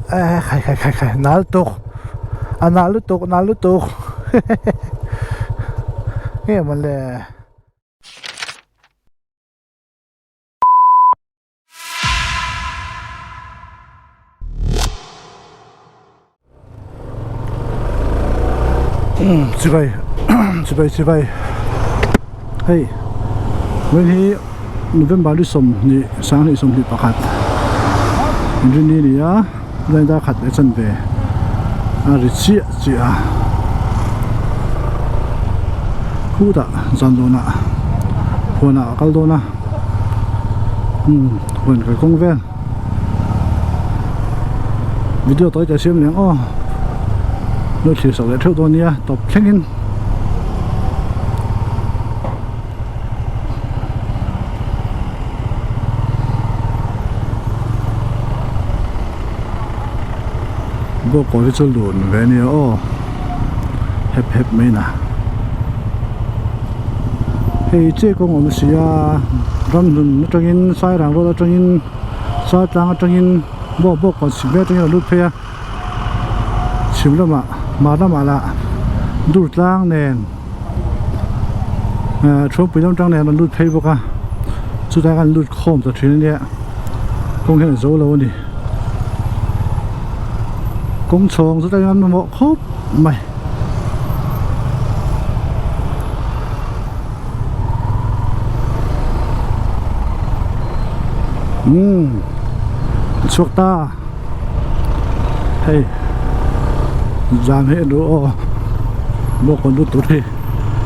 ใครนารุโตะเนี่ยมันเลย지바이 헤이 웬히 노벤바리 솜니 상리 솜니 바깥 인준이야 렌다 갓 에천베 아리치 지아 후다 잔도나 보나 깔도나 원 공ven video tới cho xem nhé nó chỉ sợ lại theo tôi nha tập check-in bố có cái chỗ lùn về nè hẹp mấy nè thì chế công ông sĩ à rong lùn nó trong in sai rằng nó trong in sai trang trong in bố còn xịn bé trong in là lút phe xịn lắm mà là lút trang nền chụp bị trong nền là lút phe bố cả chúng ta cần lút khom từ trên này công hiện là dấu lâu đi công trường chúng ta ăn một khốp mày chuột ta hey giảm hết rồi bố còn lút tốt đi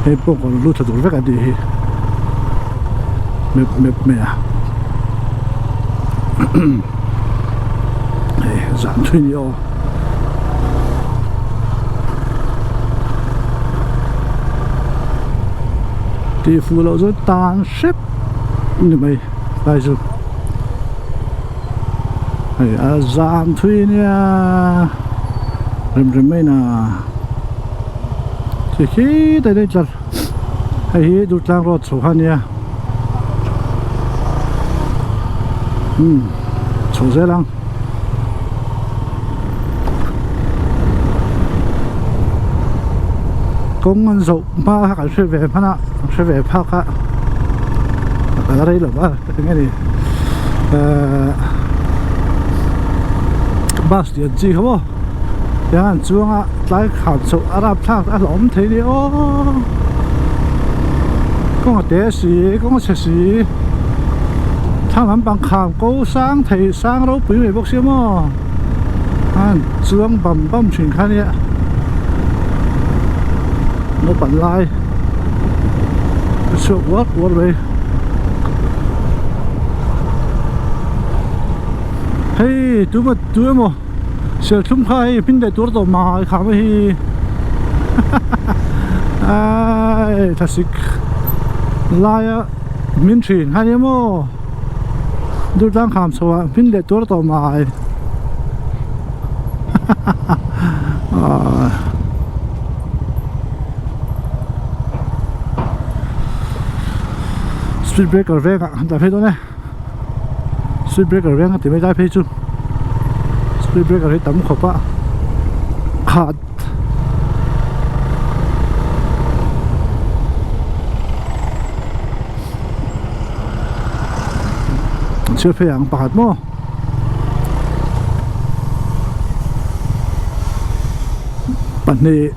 hey bố còn lút thật tốt với cả đi mẹ hey giảm thuê nhiều thì phụ lộ rồi tan xếp như vậy bây giờ giảm thuê nha rem mấy nè thì khi tại đây chặt hay đút lang rót số han nha số dễ lắm công an dậu ba cả xe về phát xe về phát cả ở đây là ba cái này bus điện gì không? Yang anh chuông á lái khảo số Arab thang ăn lỏm thế đi có một té xí có một xe xí thang làm bằng khảo cố sáng thầy sáng đâu bị người bốc xí mà anh chuông bầm chuyển khai đi nó bận lại sợ quá vậy hey tụi mà sợ chúng khai pin để tụi tao mà khám hi ai thật sự lại miễn chuyển hay nhá tụi đang khám số pin để tụi tao mà speed breaker về cả đã thấy đó nè speed breaker về thì mới ra thấy chứ speed breaker thấy tấm khổ quá hạt chưa phải ăn bát mà bạn này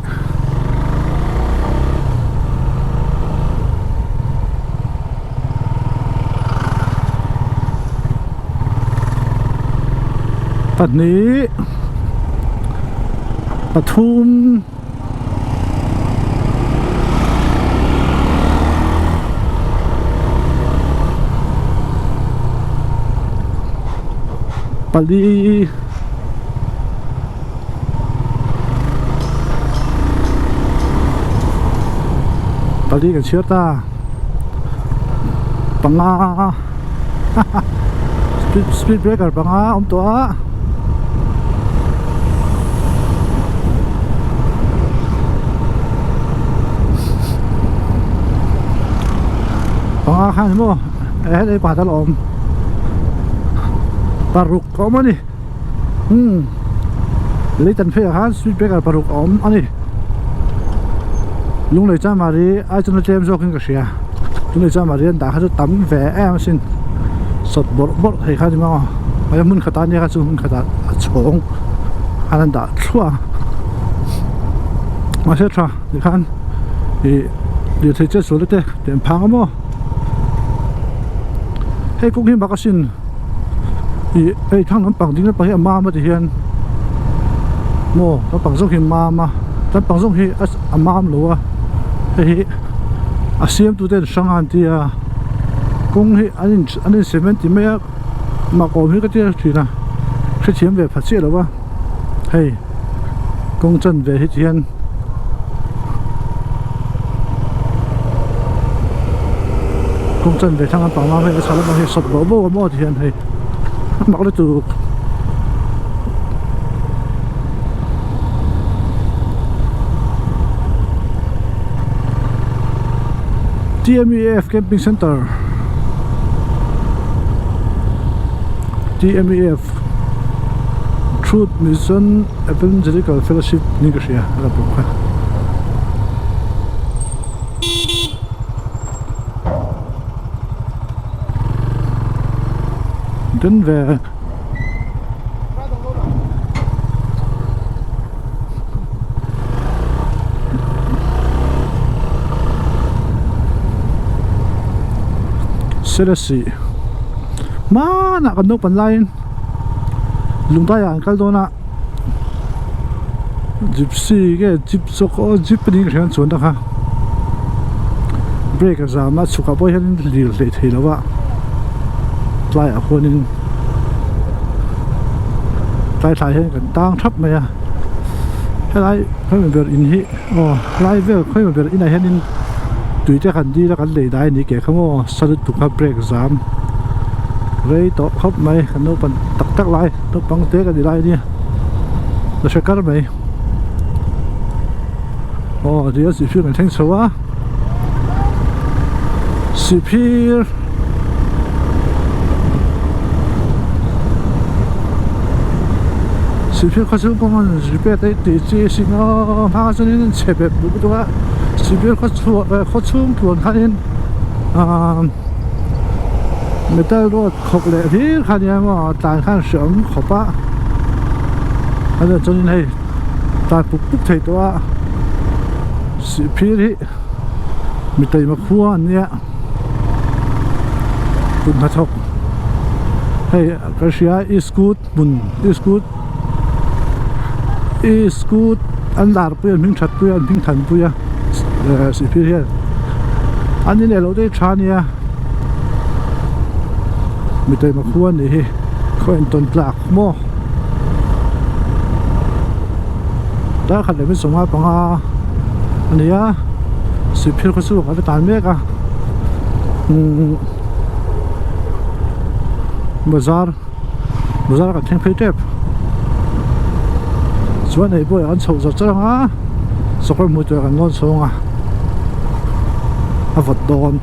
ปัดนี้ปทุมปลีกับเชื้อตาปังงาสปีดเบรกกับปังงาตัวข้างนี้มั้งได้ปลาตะลอมปลารุกเขามาดิ lấy chân phê hả suy bé cả bà rục ốm anh đi lúc này cha mà đi ai cho nó chơi cho cái gì à lúc này cha mà đi đã hết tắm vẽ em xin sốt bột bột hay khác gì mà bây giờ muốn khát ăn gì khác muốn khát ăn trống anh đã chua mà sẽ cho thì khăn thì thấy chết số đấy tiền phang mà hay cũng hiếm bác xin thì hay thằng nó bằng tiếng nó bằng cái mà thì hiện mô nó bằng giống hiểm mà nó bằng giống hi mà lúa thì xem tụi tên sang hàng thì cũng hi anh xem thì mấy mà còn hết cái chuyện gì nè cái chuyện về phát triển rồi ba hay công chân về hết chuyện công chân về thằng anh bảo mà phải sao nó phải sập bố bố bố thì hiện hay mặc nó từ TMEF Camping Center TMEF Truth Mission Evangelical Fellowship Nigeria là bộ khoa đến về Selesi mana kan dok panlain lungta yang kal dona gypsy ke jeep soko jeep ni khian chon da kha break za ma chuka boy han li le thei lawa tlai a khonin tlai thai hen kan tang thap mai a helai khoi me ber in hi o lai vel khoi me ber in a hen in tùy theo hành đi là cái lề đai này kẻ không có sao được tụt break giảm rồi tổ hấp mày nó còn tắc lại nó bằng té cái gì đây đi nó sẽ cắt mày thì ở sĩ phiêu này thanh số á sĩ phiêu có sự công an sĩ phiêu đấy thì chỉ xin nó phá cho nên chế bếp bự đó sĩ phiêu có chung tuần khai người ta lo học lệ thì khai nhận mà tại khai sớm học á anh là cho nên hay tại phục thầy đó sĩ phiêu thì mình thấy mà khua nhé tuần hạt học hay cái gì is good bun is good anh làm bữa mình chặt bữa mình thành bữa sĩ phiêu hiện anh đi lâu đấy chán nha mình thấy mà khuôn thì khơi tuần lạc mò đã khẩn để mình sống ở bằng anh ấy á sĩ phiêu có sự ở tại mẹ cả bazaar cả thành phố đẹp chỗ này bữa ăn sầu rất là á sau khi mua cho ăn ngon xong à vật đòn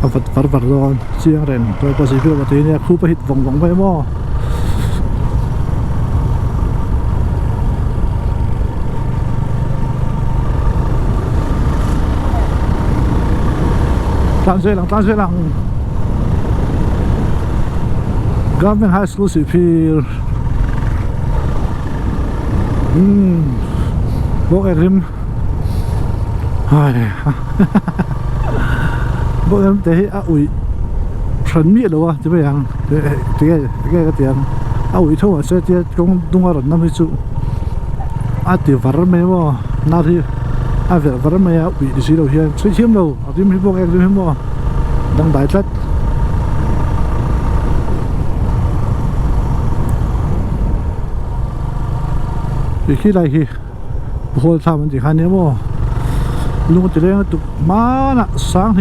vật đòn chiang rèn rồi có gì việc thế này khu phải hít vòng vậy mò tan dây lằng Government High School sĩ phiêu bộ em bộ em thấy ủi chuẩn bị đâu à chứ bây giờ cái tiền ủi thôi sẽ tiền cũng đúng rồi năm mươi triệu thì vợ mấy mà nào thì về vợ mấy ủi thì gì đâu hiện suy chiếm đâu thì mình bộ em mà đang đại chất thì khi này thì hồi tham mình chỉ hai nếu mà luôn chỉ lên tụ má nè sáng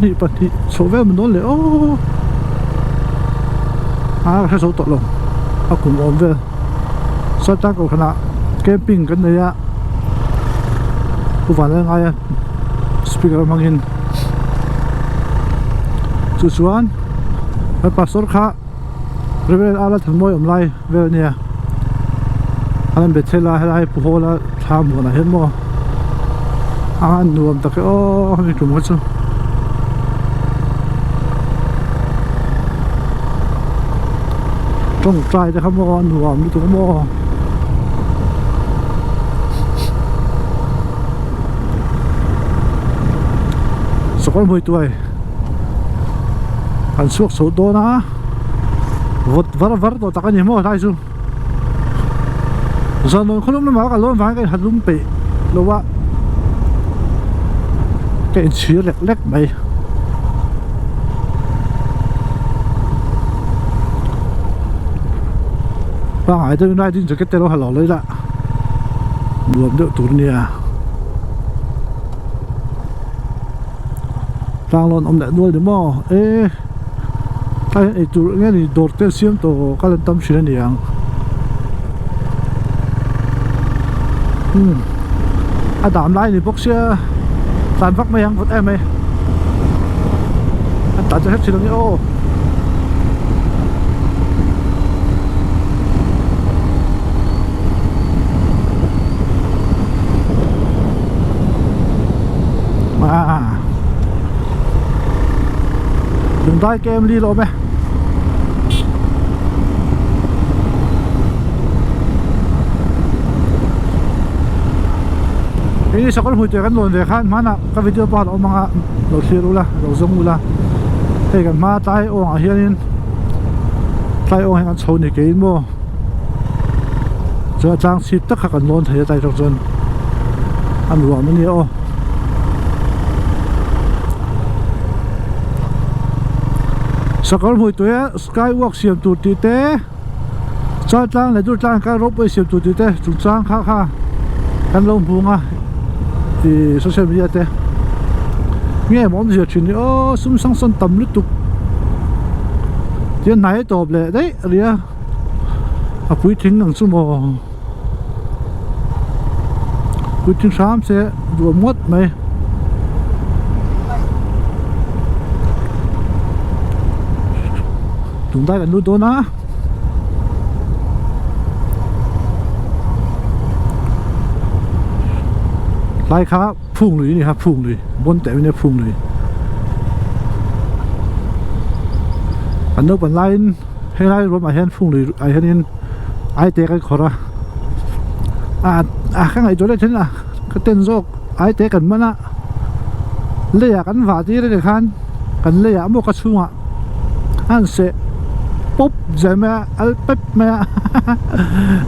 thì bật thì số vé mình nói là cái số tội lồng cũng ổn về sao ta có khả năng camping cái này á cũng phải là ngay speaker mang in chú chuan pastor kha reverend ala thamoi omlai vel nia alan bethela helai puhola tham bona hemo an nuam tak o mi tum chu trong trai te khamo nuam ni tu mo sokol moi tuai an suak so do na vot var to takani mo thai chu zanon khulum na ma ka lon vai cái halum pe lowa cái chia lek lek mai ba ai tôi nói tin cho cái tên nó halo lấy ra buồn được tụi nia tang lon om đã nuôi được mò ê cái tụi nghe thì đột tên xiêm tổ các lần tâm chuyện này à đảm lại thì bốc xe tàn vắc mấy hàng vật em ấy anh tàn cho hết chuyện đó ô đừng tay cái em đi rồi mẹ ini sakol hui te kan lon ve khan mana ka video pa o manga lo thiru la lo zong la he kan ma tai ong a hianin tai ong han chho ni ke mo cho chang sit tak kan lon thei tai tok chon an ruam ni o sakol hui te skywalk siam tu ti te cho chang le tu chang ka ro pe siam tu ti te chu chang kha kha kan lom bunga thì social media te nghe món gì chuyện ô sum sang son tầm lít tục tiền này tộp lệ đấy ria à quý thính bằng sum mò quý thính sáng sẽ đùa mót mày chúng ta cần nuôi tốt á lai khá phung lưới này ha phung lưới bốn tệ này phung lưới anh đâu bạn lai hay lai rồi mà hen phung lưới ai hen ai tệ cái khó ra cái này chỗ đây chính là cái tên rốt ai tệ cần mất á lấy à cắn vả tí đấy khan cần lấy à một cái xung ạ anh sẽ pop rồi mẹ ăn pep mẹ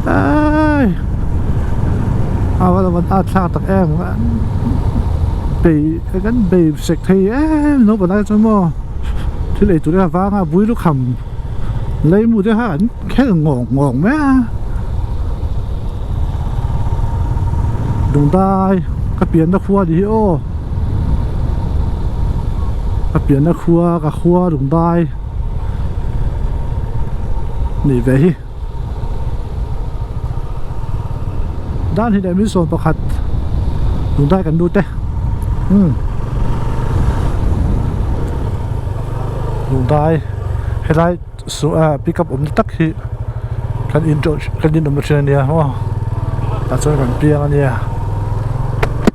aiวันอาชาตักแอมปีกันปีเสกทีโน้ตอะไรจังมั้งที่เลยตัวนี้ฟ้าอ่ะบุยลูกคำเลยมูที่ห้าแค่งงไหมดวงตายก็เปลี่ยนนักขัวดีโอก็เปลี่ยนนักขัวกับขัวดวงตายนี่ไปด้านที่ได้มีส่วนประคัดดูได้กันดูเต้ดูได้ให้ได้ส่วนปิกับผมตักที่กันอินโดกันอินโดมาเชนเนี่ยว่าตัดส่วนกันเปลี่ยนเนี่ย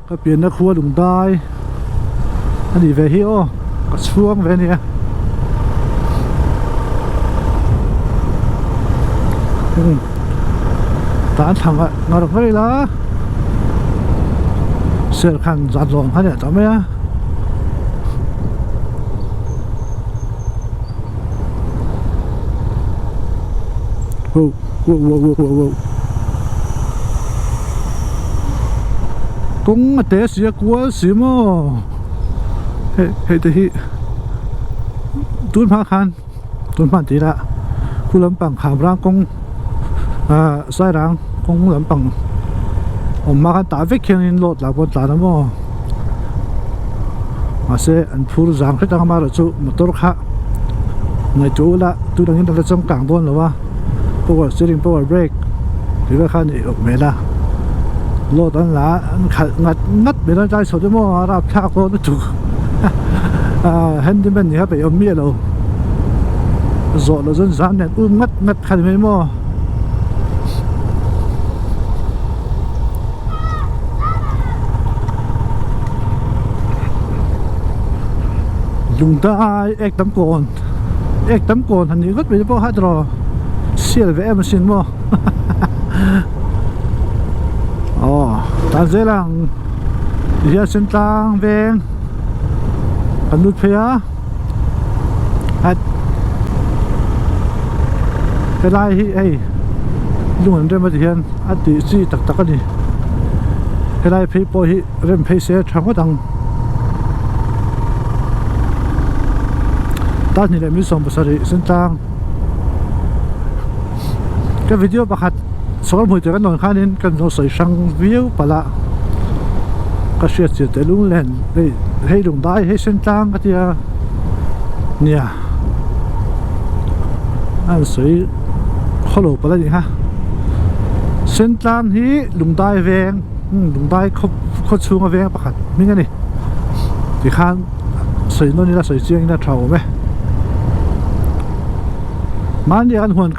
ก็เปลี่ยนนักขัวดูได้อันนี้เวทีโอก็ช่วงเวเนี่ยตาทำอะงานอะไรล่ะเสือขันจัดลงฮะเนี่ยจำไหมอะโว้กงเตะเสียกลัวสิมั้งเฮ้ยแต่ที่ตุนพักคันตุนพันตีละคุณลำปังขามร่างกงใส่รังคงลำปังผมมากันตาเวกเคียงรถหลับบนตาหน้าโม่มาเสอันพูดจางขึ้นตั้งมาแล้วจู่มาตัวข้าในจู่ละตู้ดังนี้เราจะกางบนหรือว่าพวกสติงพวกเบรกหรือว่าข้านี่ออกเมล่ารถอันละขัดงัดไม่ได้ใจสุดที่โม่รับชากรถไม่ถูกเฮนดี้แมนนี่ครับไปอมเมียเรา rồi là dân gian này ngắt ngắt khai mấy mò dùng ta ek tấm cồn thành những gất về bao hát rồi xia về em xin mò ta dễ lang giờ sinh tang ven anh nút phía cái lai hi ấy dùng anh đem mà hiện anh tự gì tắc tắc đi cái lai phải bỏ hi đem phải xe chẳng có đằng ta nhìn lại mình sống bớt rồi sinh tang cái video bạc hạt sau mỗi tuần nón khai nên cần nó soi sang view pala cái chuyện chỉ để luôn lên để hay đồng đại hay sinh tang cái gì nè anh soi hello pala đi ha sinh tang hi đồng đại veng đồng đại khóc xuống veng bạc hạt mình cái này thì khan soi nó như là soi chiang như là trâu mấy mà đi ăn hoàn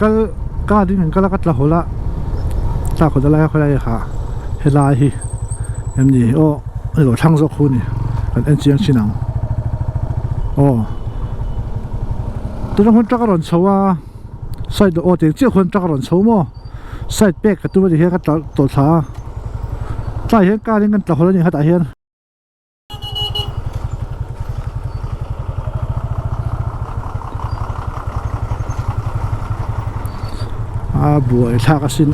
cái đi mình cái là cắt là hồ la ta cóได้เขาได้ค่ะเฮลาฮีเอ็มนี่โอ้ไอ้หลวงช่างสักคนนี่เป็นเอ็นจียงชินังโอ้ตัวนั้นคนจักรรอนชัวใส่โอ้เด็กเจ้าคนจักรรอนชัวมั้งใส่เป็กกับตัวที่เห็นกันตัวช้าใส่เห็นการเล่นกันต่อคนละอย่างแต่เห็นบัวทากสิน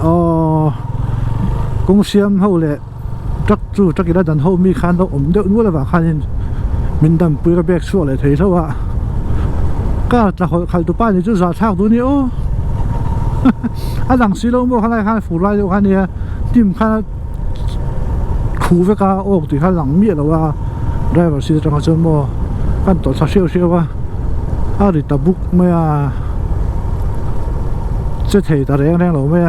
กงเสียมเขาเลยจักจูจักกีฬาดันเขามีคันเราเดี๋ยวนู้นเลยว่าคันมินดำปุยกระเบกชั่วเลยเท่าว่าก็จะขายตัวป้ายนี่จุดสาทากตัวนี้โอ้หลังสีลงบ่คันไรคันฝูไรอยู่คันนี้ทิมคันขู่ไปกาโอ้ตีคันหลังเมียแล้วว่าได้แบบสีจังหวะจนบ่กันต่อชาเชี่ยวว่าอะไรตะบุกไม่จะเทตาแรงหรือไม่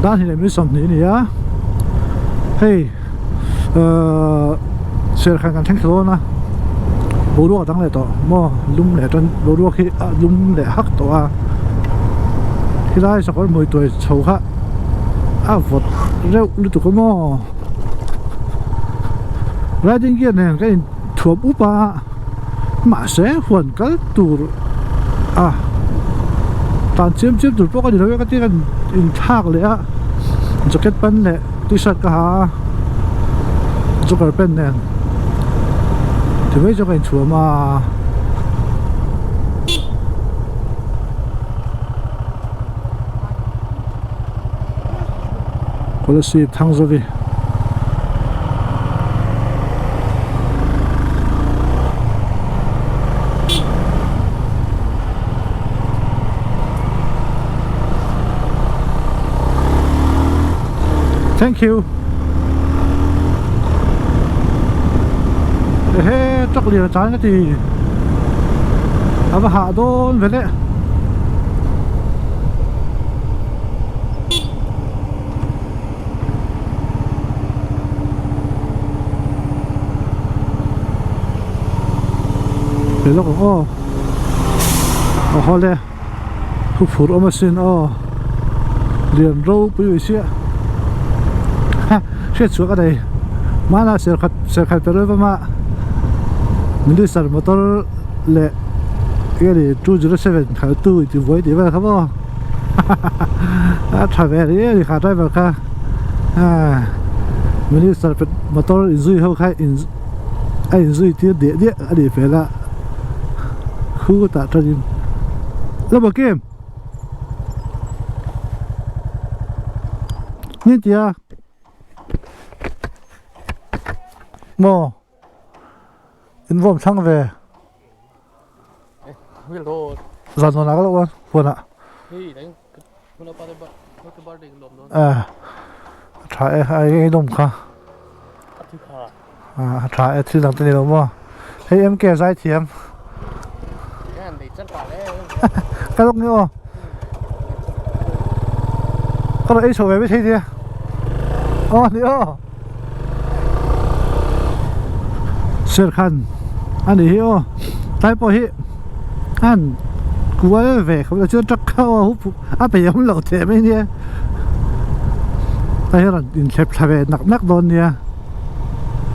ด้านที่ไหนไม่สมนี้นี่อะเฮ้ยเสียขันกันทั้งโลนะโบรัวตั้งเลยต่อมั่วลุ่มแหล่จนโบรัวขี้ลุ่มแหล่หักตัวที่ได้สักคนมวยตัวโชว์ค่ะฝดเร็วรู้ตัวก็มั่วแล้วจริงๆเนี่ยก็ถั่วอุปะหมาเสหวนก็ตูตอนเชื่อมจุดพวกกันอยู่แล้วก็ที่กันอินทากเลยอะจะเก็ตเป็นเลยที่สัตว์ก็หาจะกระเป็นเนี่ยถึงไม่จะเป็นชัวมาคนละสีทั้งสวีthank you เฮ้จักเรียนจานก็ดีเอาไปหาโดนไปเลยเดี๋ยวเราก็เขาเลยผู้ฝึกเอามาสินเรียนรู้ไปอยู่เสียเชื่อชัวร์ก็ได้มาแล้วเสียขัดไปเลยว่ามิลิสต์มอเตอร์เละก็เลย207ขายตู้ที่ไว้ดีไหมครับพ่อถ้าแบบนี้ขาดได้แบบค่ะมิลิสต์มอเตอร์อินซุยเขาขายอินซุยที่เดียอันนี้เป็นละคู่ตัดจริงแล้วบอกเกมนี่เดียมออินวอมช่างเววิลโลร้านโซนักแล้ววะพวกน่ะนี่เดี๋ยวคุณเอาไปได้บ้างเด็กลมโดนถ่ายไอ้นมค่ะถ่ายที่หลังตัวนี้ลมว่าให้เอ็มแก่สายเทียมงานดีจังกว่าแล้วกระลุกนี่อ๋อก็เลยไอ้โชว์ไปไม่ใช่ดินี่อ๋อเสื้อคันอันนี้โอ้ใต้ปอฮิอัน cua về không là chưa chắc khâu à bây giờ không lẩu thế mấy nhỉ đây là in thép về nặng nặng đòn nhỉ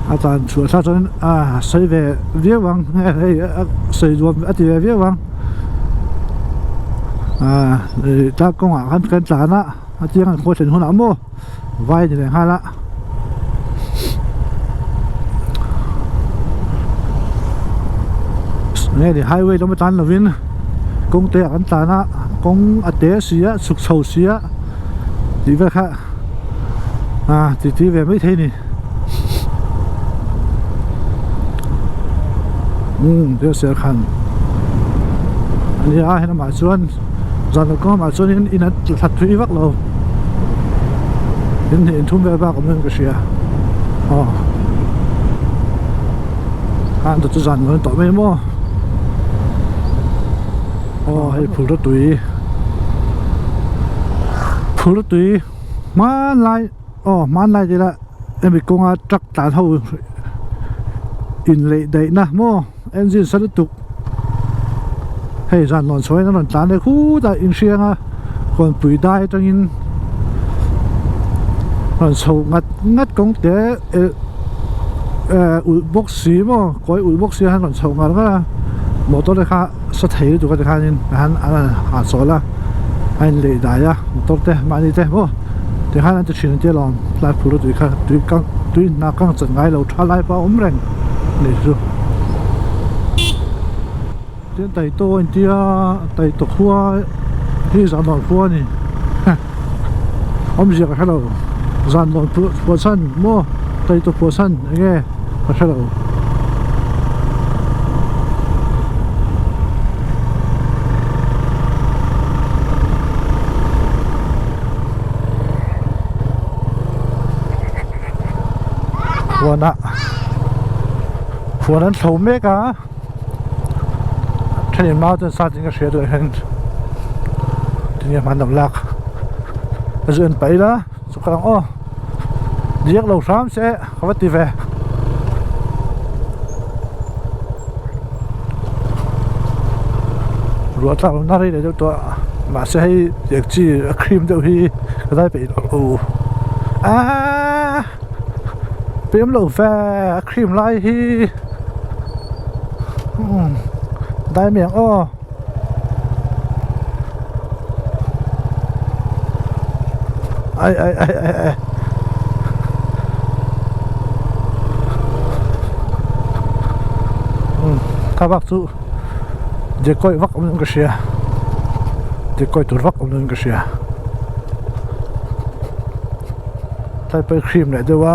à toàn sửa sao cho à xây về viết vang hay xây rùm à thì về viết vang à ta công học hắn cần trả nè à tiếng anh có chuyện hôn ấm mô vay thì này hai lạ nghe thì highway đó mới tan là viên công ty ăn trả nè công ở té xía sụt sầu xía thì vậy khác à thì về mấy thế này điều sẽ khăn anh đi ai nó mà xuân giờ nó có mà xuân in thật thủy vắt lâu in hiện thun về bác của mình cái gì à anh tự dàn người tội mấy mò hay phụ rất tùy mà lại thì là em bị công an trắc tàn hậu in lệ đấy nè mò engine sẽ tục hay dàn lòn xoay nó lòn tán đấy khu tại in xiang à còn bụi đai trong in lòn sầu ngắt công tế ủi bốc xí mà coi ủi bốc xí hay lòn sầu ngắt đó một tôi đây khá sẽ thấy tụi cái khá nên hắn hạt số là anh lệ đại à một tôi đây mà đi đây mò thì hắn tự chuyển tiền lòng lại phụ được tụi khác tụi nào căng chừng ngay lâu trả lại bao ốm rèn để rồi tiếng tay tôi anh tia tay tục hoa thì dàn đòn hoa này ông gì cái đâu dàn đòn hoa sân mua tay tục hoa sân nghe cái đâu hoaนั้นsầu mấy cảฉันเห็นมาจนซาจิงก็เสียด้วยเห็นทีนี้มันดำลักจะเดินไปละสุขลังอ้อเรียกเราสามเสะเขาว่าตีแวรัวตั้งน่ารีเดี๋ยวตัวมาเสียให้เด็กจีครีมเดี๋ยวพี่ก็ได้ไปโอ้เปรี้ยมเหลวแฟครีมไล่ที่ได้เมียงไอ้ข้าบักสู้เด็กก้อยวักอมนึงก็เสียเด็กก้อยตัววักอมนึงก็เสียใส่ไปครีมเลยด้วยว่า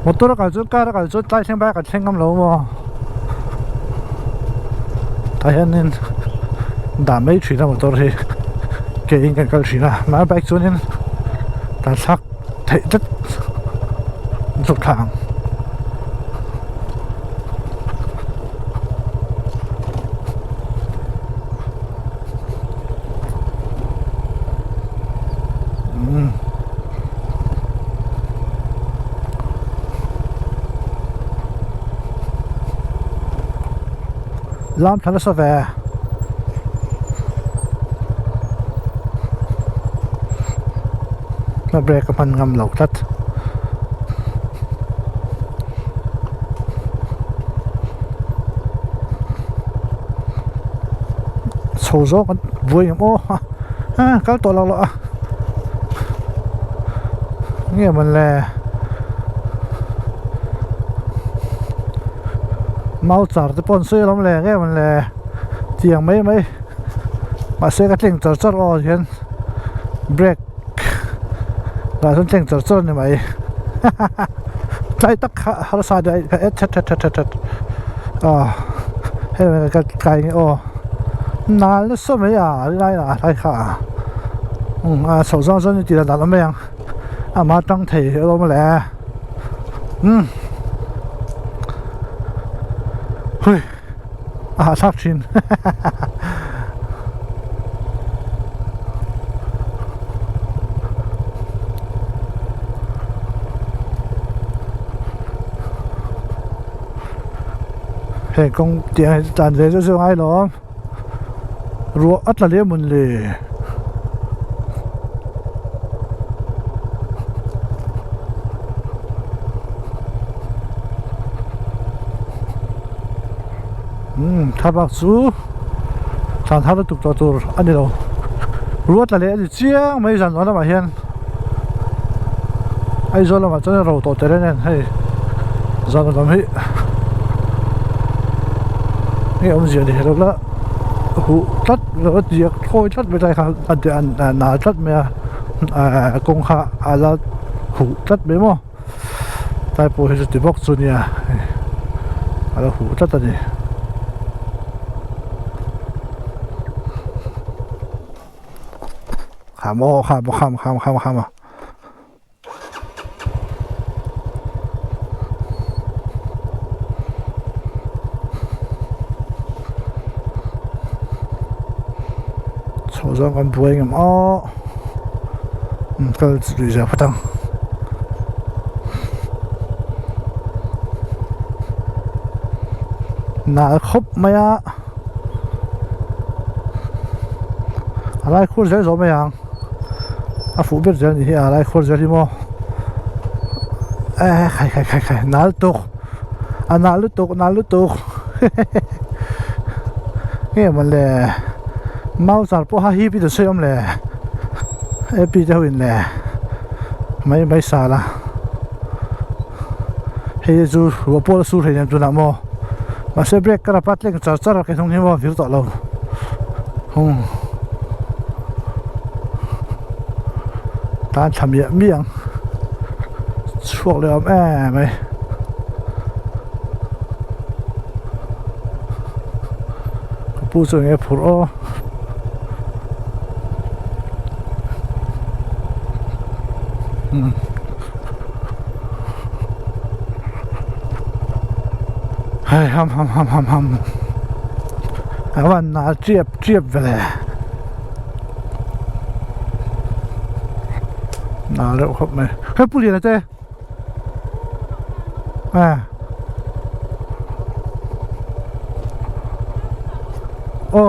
motor ka chu car ka chu tai theng ba ka theng ngam lo mo ta hianin da mai thina motor hi ke in kan kal thina ma bike chuanin ta thak thei tat chuk thang lam thana sa ve ma brake ka man ngam lo tat so zo kan vui mo ka to lo nghe mình là mau char te pon soi lom le nge man le tiang mai ma se ka tling char o hian break la son tling char ni mai tai tak har sa dai tat he me ka kai ni o nal no so me ya lai na thai kha so zong zong ni ti da la me yang ma tang thei lo ma le hui sắp chín hệ công tiếng tàn dễ cho ai đó rùa ắt là liếm mình lì tháp bạc chú sản tháp tục tọt tụt anh đi đâu rùa là lẽ gì chia mấy dàn nó mà hiền ai rồi là mà cho nó rầu tọt tới đây này hay dàn nó làm hết nghe ông gì này rồi đó hụ tắt rồi diệt thôi tắt bây giờ anh nã tắt mẹ công hạ là hụ tắt bé mò tại bộ hệ thống bóc xuân nha là hụ tắt này khám à cho ra con bùi ngầm cái lưỡi dao phát tăng nã khóc mày à lại khô dễ rồi mày à phụ biết dễ thì lại khô dễ đi mò khai nã lứt tục nghe mà lẹ mau sản po ha hi bị được xem lẹ epi cho hình lẹ mấy xà là hay dù vừa po su thì làm cho làm mò mà sẽ break cái bắt lên chở cái thông tin mò việc tọt lâu không ta chăm miệng chuộc được mày bu cho nghe pro hay hamวันน่าเจี๊ยบไปเลยน่าเร็วครับไหมเฮ้ยปุรีนะเจ๊โอ้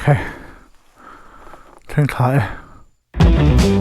ใครถึงถ่าย